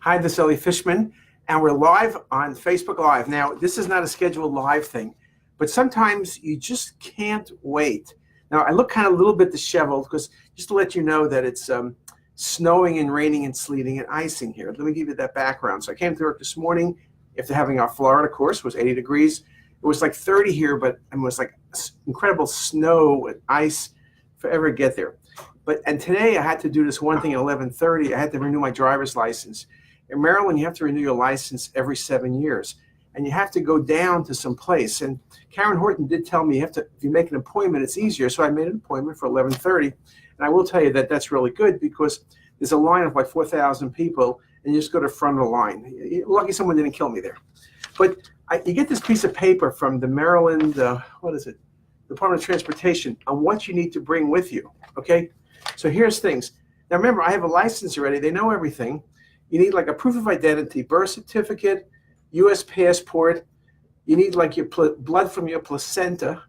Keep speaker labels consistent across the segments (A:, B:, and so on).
A: Hi, this is Ellie Fishman, and we're live on Facebook Live. Now, this is not a scheduled live thing, but sometimes you just can't wait. Now, I look kind of a little bit disheveled because just to let you know that it's snowing and raining and sleeting and icing here. Let me give you that background. So I came to work this morning after having our Florida course. It was 80 degrees. It was like 30 here, but it was like incredible snow and ice if I ever get there. And today I had to do this one thing at 11:30. I had to renew my driver's license. In Maryland, you have to renew your license every 7 years, and you have to go down to some place. And Karen Horton did tell me if you make an appointment, it's easier. So I made an appointment for 11:30, and I will tell you that that's really good because there's a line of like 4,000 people, and you just go to the front of the line. You're lucky someone didn't kill me there. But you get this piece of paper from the Maryland, Department of Transportation on what you need to bring with you, okay? So here's things. Now remember, I have a license already. They know everything. You need like a proof of identity, birth certificate, U.S. passport. You need like your blood from your placenta.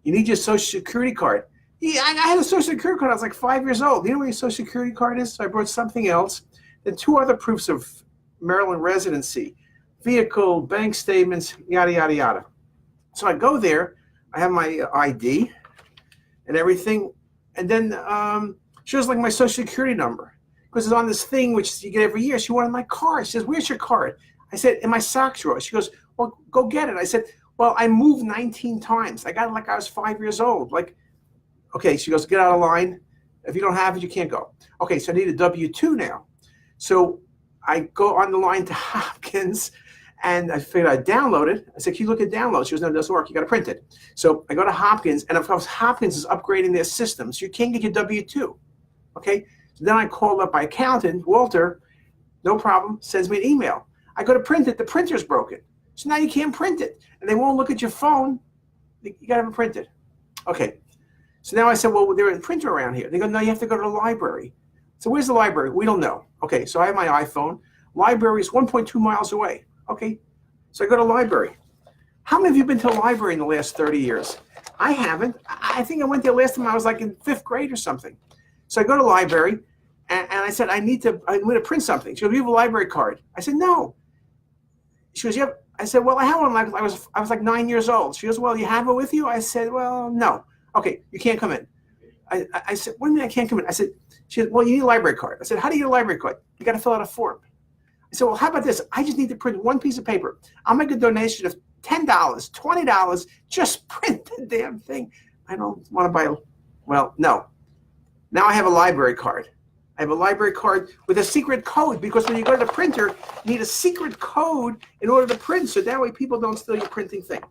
A: You need your social security card. Yeah, I had a social security card. I was like 5 years old. You know what your social security card is? So I brought something else. Then 2 other proofs of Maryland residency, vehicle, bank statements, yada, yada, yada. So I go there. I have my ID and everything. And then she was like my social security number. Because it's on this thing which you get every year. She wanted my card. She says, "Where's your card?" I said, "In my sock drawer." She goes, "Well, go get it." I said, "Well, I moved 19 times. I got it like I was 5 years old." Like, okay. She goes, "Get out of line. If you don't have it, you can't go." Okay, so I need a W-2 now. So I go on the line to Hopkins, and I figured I'd download it. I said, "Can you look at download?" She goes, "No, it doesn't work. You got to print it." So I go to Hopkins, and of course, Hopkins is upgrading their system, so you can't get your W-2. Okay. Then I called up my accountant, Walter, no problem, sends me an email. I go to print it, the printer's broken. So now you can't print it. And they won't look at your phone. You got to have it printed. Okay. So now I said, well, there's a printer around here. They go, no, you have to go to the library. So where's the library? We don't know. Okay, so I have my iPhone. Library is 1.2 miles away. Okay, so I go to the library. How many of you have been to a library in the last 30 years? I haven't. I think I went there last time I was like in 5th grade or something. So I go to the library. And I said, I'm going to print something. She goes, "Do you have a library card?" I said, "No." She goes, "Yeah." I said, "Well, I have one. I was like 9 years old." She goes, "Well, you have it with you?" I said, "Well, no." "Okay, you can't come in." I said, "What do you mean I can't come in?" She said, "Well, you need a library card." I said, "How do you get a library card?" "You got to fill out a form." I said, "Well, how about this? I just need to print one piece of paper. I'll make a donation of $10, $20. Just print the damn thing. I don't want to buy well, no. Now I have a library card. I have a library card with a secret code because when you go to the printer, you need a secret code in order to print. So that way people don't steal your printing thing.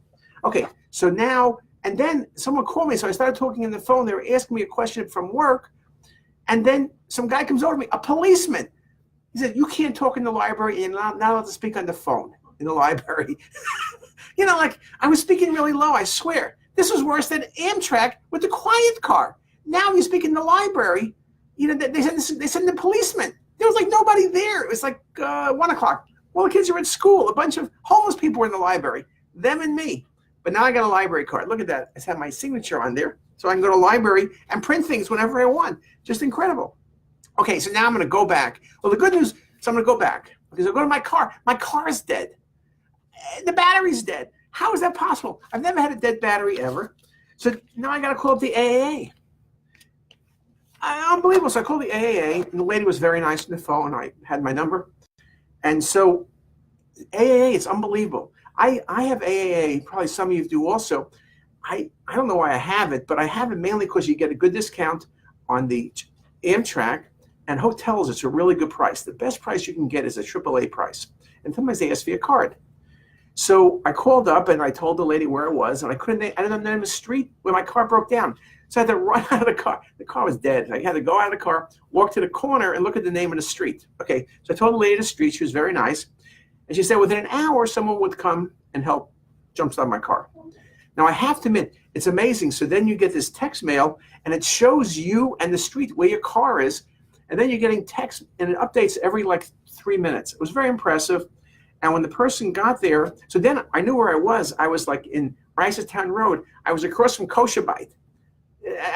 A: Okay, so now, and then someone called me. So I started talking on the phone. They were asking me a question from work. And then some guy comes over to me, a policeman. He said, "You can't talk in the library and you're not allowed to speak on the phone in the library." You know, like I was speaking really low, I swear. This was worse than Amtrak with the quiet car. Now you speak in the library. You know, they sent the policeman. There was like nobody there. It was like 1 o'clock. All the kids were at school. A bunch of homeless people were in the library, them and me. But now I got a library card. Look at that. I have my signature on there. So I can go to the library and print things whenever I want. Just incredible. Okay, so now I'm going to go back. Well, the good news is I'm going to go back because I'll go to my car. My car is dead. The battery's dead. How is that possible? I've never had a dead battery ever. So now I got to call up the AAA. Unbelievable. So I called the AAA, and the lady was very nice on the phone. I had my number. And so AAA, it's unbelievable. I have AAA, probably some of you do also. I don't know why I have it, but I have it mainly because you get a good discount on the Amtrak and hotels. It's a really good price. The best price you can get is a AAA price. And sometimes they ask for a card. So I called up, and I told the lady where I was, and I didn't know the name of the street where my car broke down. So I had to run out of the car. The car was dead. I had to go out of the car, walk to the corner, and look at the name of the street. Okay, so I told the lady the street. She was very nice. And she said within an hour, someone would come and help jumpstart my car. Now, I have to admit, it's amazing. So then you get this text mail, and it shows you and the street where your car is. And then you're getting text, and it updates every like 3 minutes. It was very impressive. And when the person got there, so then I knew where I was. I was like in Ricerstown Road. I was across from Kosher Bite.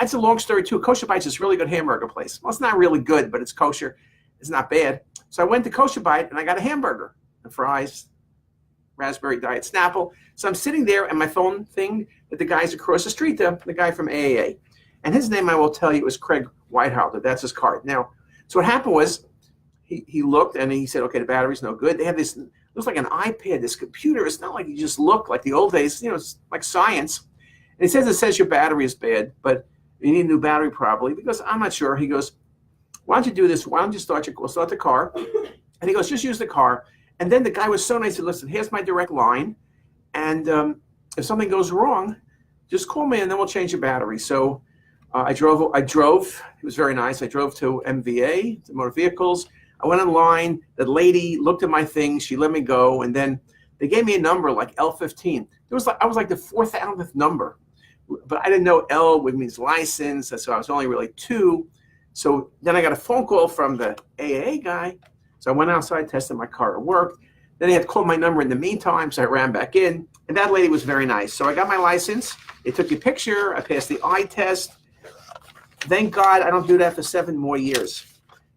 A: That's a long story too. Kosher Bite's is a really good hamburger place. Well, it's not really good, but it's kosher. It's not bad. So I went to Kosher Bite and I got a hamburger and fries, raspberry diet Snapple. So I'm sitting there and my phone thing that the guy's across the street, the guy from AAA. And his name, I will tell you, was Craig Whitehalter. That's his card. Now, so what happened was he looked and he said, okay, the battery's no good. They have this, it looks like an iPad, this computer. It's not like you just look like the old days, it's like science. And it says your battery is bad, but you need a new battery probably, because I'm not sure. He goes, why don't you do this? Why don't you start the car? And he goes, just use the car. And then the guy was so nice. He said, listen, here's my direct line. And if something goes wrong, just call me and then we'll change your battery. So I drove. It was very nice. I drove to MVA, to motor vehicles. I went online. The lady looked at my thing. She let me go. And then they gave me a number like L15. I was like the 4,000th number. But I didn't know L means license. So I was only really 2. So then I got a phone call from the AAA guy. So I went outside, tested my car. It worked. Then he had called my number in the meantime. So I ran back in. And that lady was very nice. So I got my license. They took a picture. I passed the eye test. Thank God I don't do that for 7 more years.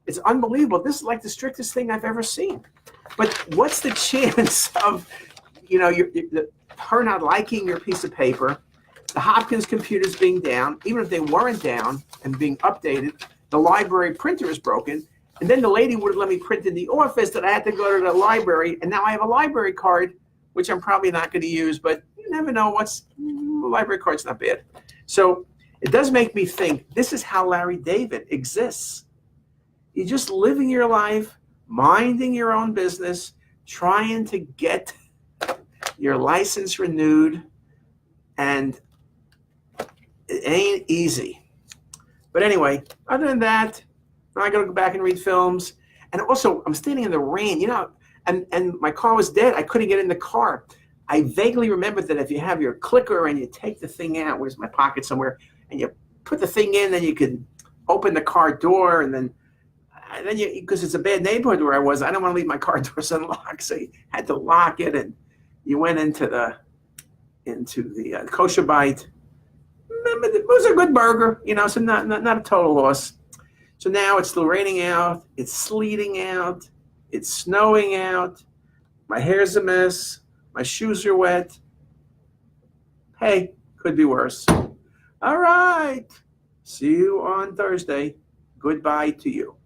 A: It's unbelievable. This is like the strictest thing I've ever seen. But what's the chance of, her not liking your piece of paper, the Hopkins computers being down, even if they weren't down and being updated, the library printer is broken, and then the lady would have let me print in the office that I had to go to the library, and now I have a library card, which I'm probably not going to use, but you never know the library card's not bad. So it does make me think, this is how Larry David exists. You're just living your life, minding your own business, trying to get your license renewed, and it ain't easy. But anyway, other than that, I got to go back and read films. And also, I'm standing in the rain, and my car was dead. I couldn't get in the car. I vaguely remember that if you have your clicker and you take the thing out, where's my pocket somewhere, and you put the thing in, then you can open the car door, and then because it's a bad neighborhood where I was, I don't want to leave my car doors unlocked, so you had to lock it, and you went into the Kosher Bite. It was a good burger, so not a total loss. So now it's still raining out, it's sleeting out, it's snowing out, my hair's a mess, my shoes are wet. Hey, could be worse. All right, see you on Thursday. Goodbye to you.